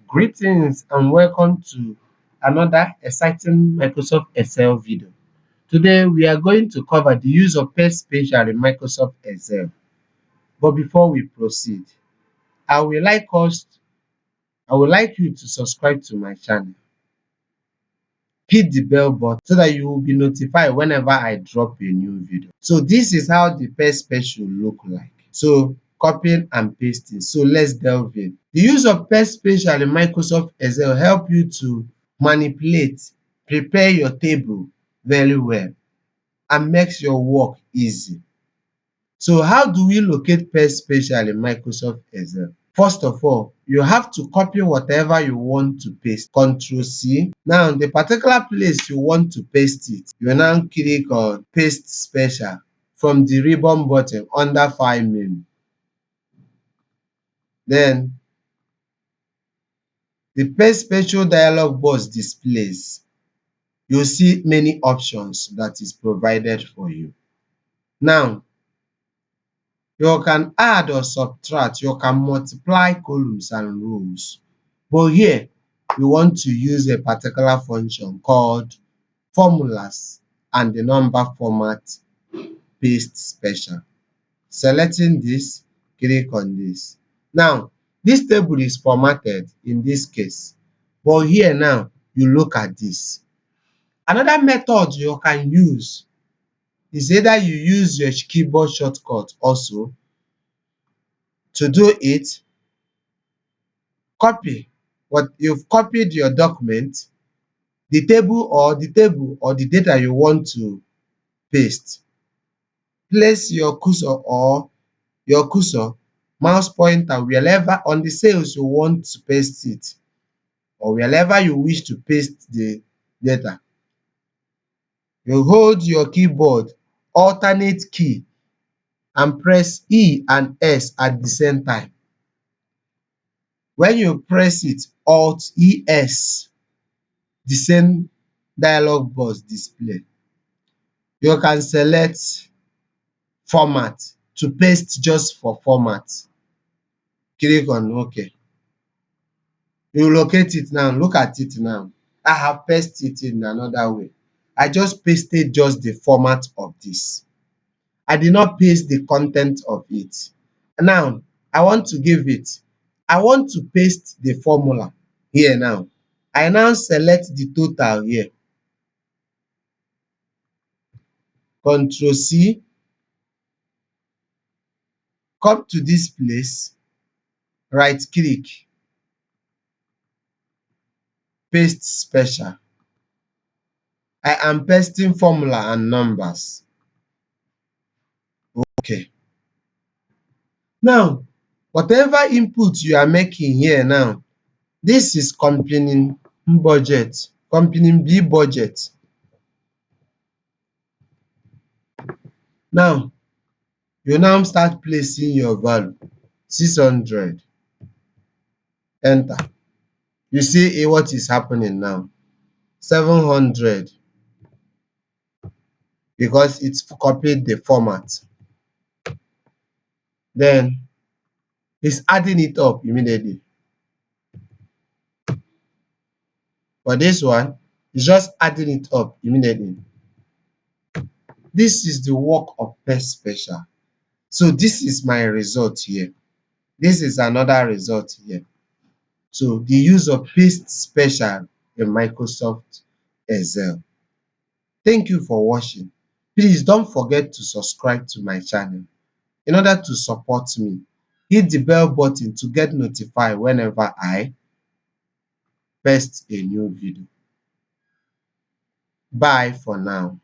Greetings and welcome to another exciting Microsoft Excel video. Today we are going to cover the use of paste special in Microsoft Excel. But before we proceed, I would like us I would like you to subscribe to my channel. Hit the bell button so that you will be notified whenever I drop a new video. So this is how the paste special look like. So copying and pasting. So let's delve in. The use of paste special in Microsoft Excel help you to manipulate, prepare your table very well and makes your work easy. So how do we locate paste special in Microsoft Excel? First of all, you have to copy whatever you want to paste. Ctrl C. Now, the particular place you want to paste it, you now click on Paste Special from the ribbon button under File menu. Then, the Paste Special dialog box displays. You'll see many options that is provided for you. Now, you can add or subtract, you can multiply columns and rows. But here, we want to use a particular function called formulas and the number format paste special. Selecting this, click on this. Now, this table is formatted in this case. But here now, you look at this. Another method you can use is either you use your keyboard shortcut also. To do it, copy what you've copied your document, the table or the data you want to paste. Place your cursor, mouse pointer wherever on the cells you want to paste it or wherever you wish to paste the data. You hold your keyboard alternate key and press E and S at the same time. When you press it, Alt ES, the same dialog box display. You can select format to paste just for format. Click on OK. You locate it now. Look at it now. I have pasted it in another way. I just pasted just the format of this. I did not paste the content of it. Now, I want to paste the formula here now. I now select the total here. Ctrl C. Come to this place. Right click. Paste special. I am pasting formula and numbers. Okay. Now, whatever input you are making here now, this is company budget, company B budget. Now, you now start placing your value, 600. Enter. You see what is happening now, 700, because it's copied the format. Then, it's adding it up immediately. For this one, it's just adding it up immediately. This is the work of paste special. So this is my result here. This is another result here. So the use of paste special in Microsoft Excel. Thank you for watching. Please don't forget to subscribe to my channel. In order to support me, hit the bell button to get notified whenever I post a new video. Bye for now.